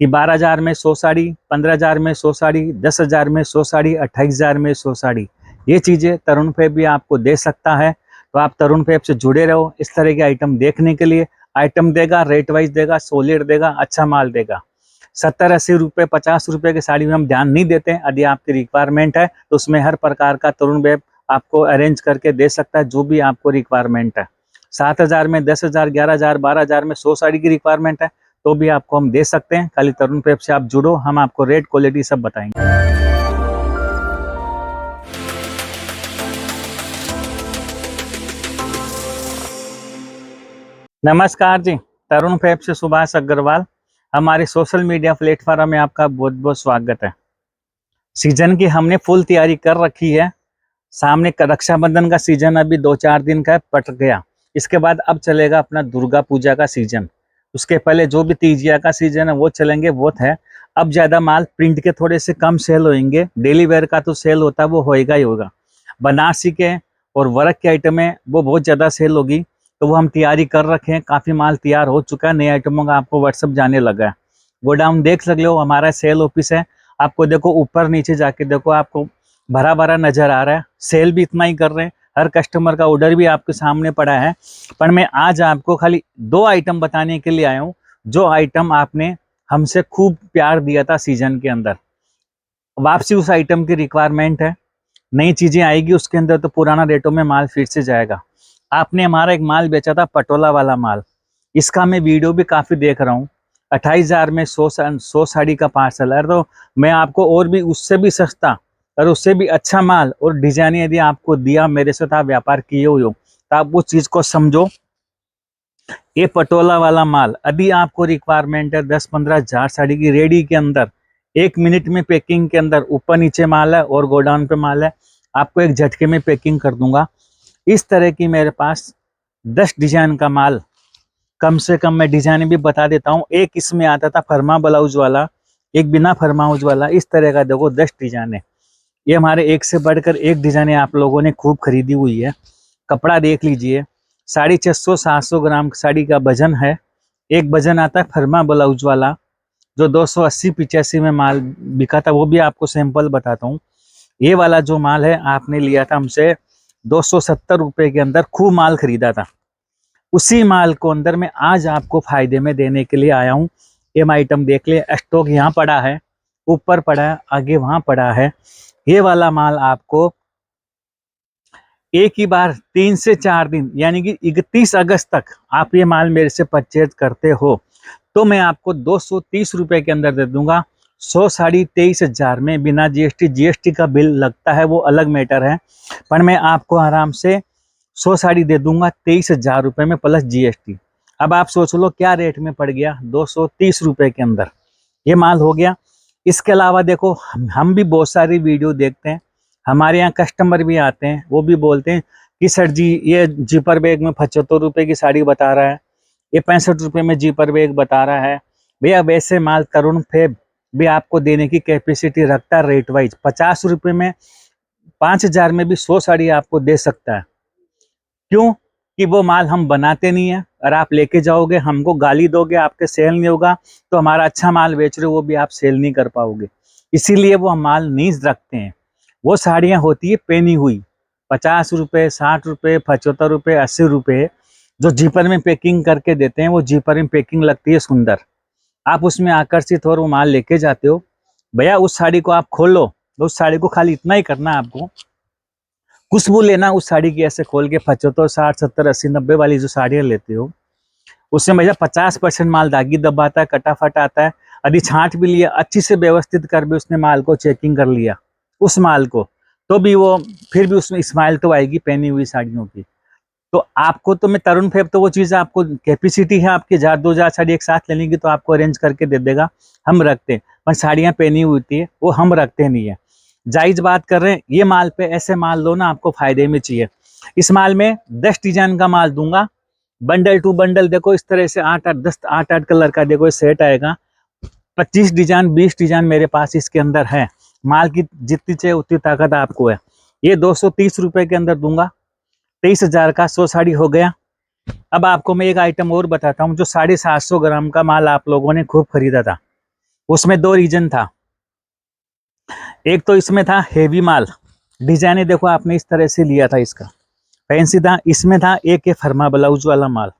कि 12,000 में 100 साड़ी, 15,000 में 100 साड़ी, 10,000 में 100 साड़ी, 28,000 में 100 साड़ी। ये चीज़ें तरुण फैब भी आपको दे सकता है। तो आप तरुण फैब से जुड़े रहो इस तरह के आइटम देखने के लिए। आइटम देगा, रेट वाइज देगा, सॉलिड देगा, अच्छा माल देगा। 70-80 रुपये, 50 रुपये की साड़ी में हम ध्यान नहीं देते। यदि आपकी रिक्वायरमेंट है तो उसमें हर प्रकार का तरुण फैब आपको अरेंज करके दे सकता है, जो भी आपको रिक्वायरमेंट है। 7,000 में 10,000, 11,000, 12,000 में 100 साड़ी की रिक्वायरमेंट है तो भी आपको हम दे सकते हैं। खाली तरुण फैब से आप जुड़ो, हम आपको रेट, क्वालिटी सब बताएंगे। नमस्कार जी, तरुण फैब से सुभाष अग्रवाल। हमारे सोशल मीडिया प्लेटफॉर्म में आपका बहुत बहुत स्वागत है। सीजन की हमने फुल तैयारी कर रखी है। सामने रक्षाबंधन का सीजन अभी 2-4 दिन का पट गया। इसके बाद अब चलेगा अपना दुर्गा पूजा का सीजन। उसके पहले जो भी तीजिया का सीजन है वो चलेंगे, वो है। अब ज्यादा माल प्रिंट के थोड़े से कम सेल होंगे। डेली वेयर का तो सेल होता है, वो होएगा ही होगा। बनारसी के और वर्क के आइटम है वो बहुत ज्यादा सेल होगी, तो वो हम तैयारी कर रखे हैं। काफी माल तैयार हो चुका है। नए आइटमों का आपको व्हाट्सअप जाने लगा है। गोडाउन देख सकते हो, हमारा सेल ऑफिस है। आपको देखो ऊपर नीचे जाके देखो, आपको भरा भरा नजर आ रहा है। सेल भी इतना ही कर रहे हैं। हर कस्टमर का ऑर्डर भी आपके सामने पड़ा है। पर मैं आज आपको खाली 2 आइटम बताने के लिए आया हूँ, जो आइटम आपने हमसे खूब प्यार दिया था सीजन के अंदर। वापसी उस आइटम की रिक्वायरमेंट है। नई चीजें आएगी उसके अंदर, तो पुराना रेटों में माल फिर से जाएगा। आपने हमारा एक माल बेचा था, पटोला वाला माल। इसका मैं वीडियो भी काफी देख रहा हूँ। 28,000 में 100 साड़ी का पार्सल है। तो मैं आपको और भी उससे भी सस्ता और उससे भी अच्छा माल और डिजाइन यदि आपको दिया, मेरे साथ आप व्यापार किए हुए हो, तो आप उस चीज को समझो। ये पटोला वाला माल अभी आपको रिक्वायरमेंट है 10-15,000 साड़ी की रेडी के अंदर, 1 मिनट में पैकिंग के अंदर। ऊपर नीचे माल है और गोडाउन पे माल है। आपको एक झटके में पैकिंग कर दूंगा। इस तरह की मेरे पास 10 डिजाइन का माल, कम से कम मैं डिजाइन भी बता देता हूँ। एक इसमें आता था फर्मा ब्लाउज वाला, एक बिना फरमाउज वाला। इस तरह का देखो 10 डिजाइन है। ये हमारे एक से बढ़कर एक डिजाइन आप लोगों ने खूब खरीदी हुई है। कपड़ा देख लीजिए, 650-700 ग्राम साड़ी का वजन है। एक वजन आता है फर्मा ब्लाउज वाला, जो 280-85 में माल बिका था। वो भी आपको सैंपल बताता हूँ। ये वाला जो माल है आपने लिया था हमसे 270 रुपये के अंदर, खूब माल खरीदा था। उसी माल को अंदर मैं आज आपको फायदे में देने के लिए आया हूँ। ये आइटम देख ले, स्टॉक यहाँ पड़ा है, ऊपर पड़ा है, आगे वहां पड़ा है। ये वाला माल आपको एक ही बार 3 से 4 दिन, यानी कि 31 अगस्त तक आप ये माल मेरे से परचेज करते हो तो मैं आपको 230 रुपये के अंदर दे दूंगा। 100 साड़ी 23,000 में, बिना जीएसटी। जीएसटी का बिल लगता है, वो अलग मैटर है। पर मैं आपको आराम से 100 साड़ी दे दूंगा 23,000 रुपये में प्लस जीएसटी। अब आप सोच लो क्या रेट में पड़ गया, 230 रुपये के अंदर ये माल हो गया। इसके अलावा देखो, हम भी बहुत सारी वीडियो देखते हैं। हमारे यहाँ कस्टमर भी आते हैं, वो भी बोलते हैं कि सर जी ये जीपर बैग में 75 रुपये की साड़ी बता रहा है, ये 65 रुपये में जीपर बैग बता रहा है। भैया वैसे माल तरुण फैब भी आपको देने की कैपेसिटी रखता है। रेट वाइज 50 रुपये में, 5,000 में भी 100 साड़ी आपको दे सकता है। क्यों? कि वो माल हम बनाते नहीं है, और आप लेके जाओगे हमको गाली दोगे, आपके सेल नहीं होगा, तो हमारा अच्छा माल बेच रहे हो वो भी आप सेल नहीं कर पाओगे। इसीलिए वो हम माल नहीं रखते हैं। वो साड़ियाँ होती है पहनी हुई, 50 रुपये, 60 रुपये, 75 रुपये, 80 रुपये, जो जीपर में पैकिंग करके देते हैं। वो जीपर में पैकिंग लगती है सुंदर, आप उसमें आकर्षित हो और वो माल लेके जाते हो। भैया उस साड़ी को आप खोलो, तो उस साड़ी को खाली इतना ही करना है आपको, खुशबू लेना उस साड़ी की। ऐसे खोल के 75, 60, 70, 80, 90 वाली जो साड़ियाँ लेते हो, उसमें भैया 50% माल दागी दबाता है, कटाफट आता है। यदि छांट भी लिया, अच्छी से व्यवस्थित कर भी उसने माल को चेकिंग कर लिया उस माल को, तो भी वो फिर भी उसमें स्माइल तो आएगी पहनी हुई साड़ियों की। तो आपको तो मैं तरुण फैब, तो वो चीज़ आपको कैपेसिटी है आपकी 1,000-2,000 साड़ी एक साथ लेने की, तो आपको अरेंज करके दे देगा, हम रखते हैं। पर साड़ियाँ पहनी हुई होती है वो हम रखते नहीं है। जायज बात कर रहे हैं। ये माल पे ऐसे माल लो ना, आपको फायदे में चाहिए। इस माल में 10 डिजाइन का माल दूंगा, बंडल टू बंडल। देखो इस तरह से 8-8, 10, 8-8 कलर का देखो सेट आएगा। 25 डिजाइन, 20 डिजाइन मेरे पास इसके अंदर है। माल की जितनी चाहिए उतनी ताकत आपको है। ये 230 रुपये के अंदर दूंगा, 23,000 का 100 साड़ी हो गया। अब आपको मैं एक आइटम और बताता हूँ, जो 750 ग्राम का माल आप लोगों ने खूब खरीदा था। उसमें दो रीजन था। एक तो इसमें था हेवी माल, डिजाइन देखो आपने इस तरह से लिया था, इसका फैंसी था। इसमें था एक ये फर्मा ब्लाउज वाला माल,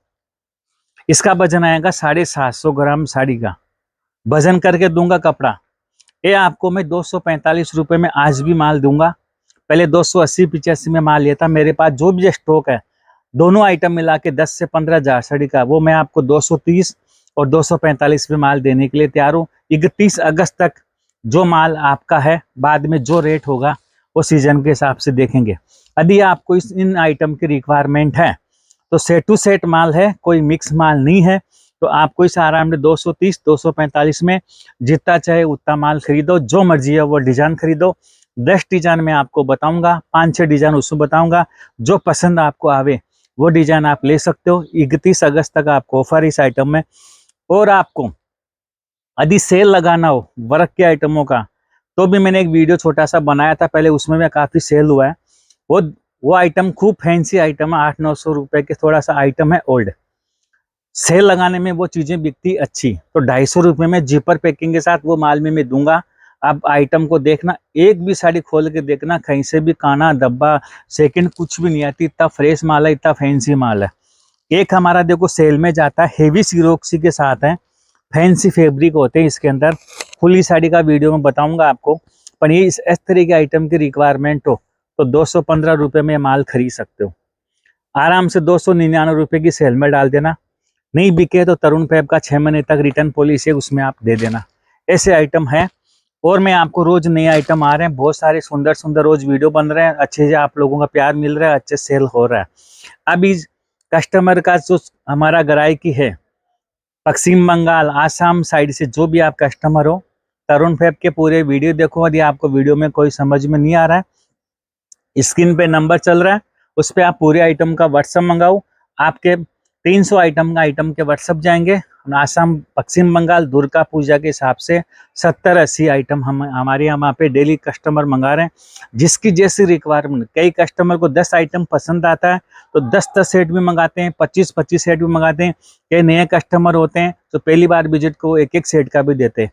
इसका वजन आएगा 750 ग्राम साड़ी का, वजन करके दूंगा कपड़ा। ये आपको मैं 245 रुपए में आज भी माल दूंगा। पहले 280-85 में माल लिया था। मेरे पास जो भी स्टॉक है दोनों आइटम मिला के 10 से 15 हजार साड़ी का, वो मैं आपको 230 और 245 में माल देने के लिए तैयार हूँ। 31 अगस्त तक जो माल आपका है, बाद में जो रेट होगा वो सीजन के हिसाब से देखेंगे। यदि आपको इन आइटम की रिक्वायरमेंट है तो सेट टू सेट माल है, कोई मिक्स माल नहीं है। तो आपको इस आराम से 230 245 में जितना चाहे उतना माल खरीदो, जो मर्जी है वो डिजाइन खरीदो। 10 डिजाइन मैं आपको बताऊंगा, 5-6 डिजाइन उसमें बताऊंगा, जो पसंद आपको आवे वो डिजाइन आप ले सकते हो। 31 अगस्त तक आपको ऑफर इस आइटम में। और आपको यदि सेल लगाना हो वर्क के आइटमों का, तो भी मैंने एक वीडियो छोटा सा बनाया था पहले, उसमें मैं काफी सेल हुआ है। वो आइटम खूब फैंसी आइटम है, 800-900 रुपए के थोड़ा सा आइटम है ओल्ड। सेल लगाने में वो चीजें बिकती अच्छी, तो 250 रुपए में जिपर पैकिंग के साथ वो माल में मैं दूंगा। आप आइटम को देखना, एक भी साड़ी खोल के देखना, कहीं से भी काना धब्बा सेकंड कुछ भी नहीं आती, इतना फ्रेश माल है, इतना फैंसी माल है। एक हमारा देखो सेल में जाता है हेवी सिरोक्सी के साथ है, फैंसी फैब्रिक होते हैं इसके अंदर। फुली साड़ी का वीडियो में बताऊंगा आपको। पर ये इस तरह के आइटम की रिक्वायरमेंट हो तो 215 रुपए में माल खरीद सकते हो आराम से। 299 रुपए की सेल में डाल देना, नहीं बिके तो तरुण फैब का 6 महीने तक रिटर्न पॉलिसी है, उसमें आप दे देना। ऐसे आइटम है। और मैं आपको रोज नए आइटम आ रहे हैं, बहुत सारे सुंदर सुंदर रोज वीडियो बन रहे हैं, अच्छे से आप लोगों का प्यार मिल रहा है, अच्छे सेल हो रहा है। अभी कस्टमर का जो हमारा ग्राहकी है, पश्चिम बंगाल आसाम साइड से जो भी आप कस्टमर हो, तरुण फैब के पूरे वीडियो देखो। यदि आपको वीडियो में कोई समझ में नहीं आ रहा है, स्क्रीन पे नंबर चल रहा है, उस पर आप पूरे आइटम का व्हाट्सअप मंगाओ। आपके 300 आइटम के व्हाट्सअप जाएंगे। आसाम पश्चिम बंगाल दुर्गा पूजा के हिसाब से 70-80 आइटम हम हमारे यहाँ पे डेली कस्टमर मंगा रहे हैं, जिसकी जैसी रिक्वायरमेंट। कई कस्टमर को 10 आइटम पसंद आता है तो 10-10 सेट भी मंगाते हैं, 25-25 सेट भी मंगाते हैं। कई नए कस्टमर होते हैं तो पहली बार विजिट को एक सेट का भी देते हैं।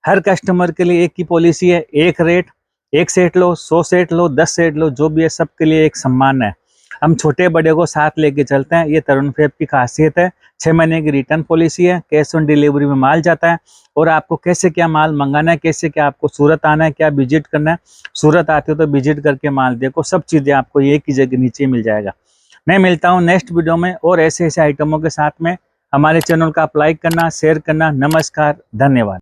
हर कस्टमर के लिए एक ही पॉलिसी है, एक रेट। एक सेट लो, 100 सेट लो, 10 सेट लो, जो भी है सबके लिए एक सम्मान है। हम छोटे बड़े को साथ लेके चलते हैं, ये तरुण फैब की खासियत है। 6 महीने की रिटर्न पॉलिसी है, कैश ऑन डिलीवरी में माल जाता है। और आपको कैसे क्या माल मंगाना है, कैसे क्या आपको सूरत आना है, क्या विजिट करना है। सूरत आते हो तो विजिट करके माल देखो, सब चीजें आपको एक ही जगह नीचे मिल जाएगा। मैं मिलता हूँ नेक्स्ट वीडियो में और ऐसे ऐसे आइटमों के साथ में। हमारे चैनल का आप लाइक करना, शेयर करना। नमस्कार, धन्यवाद।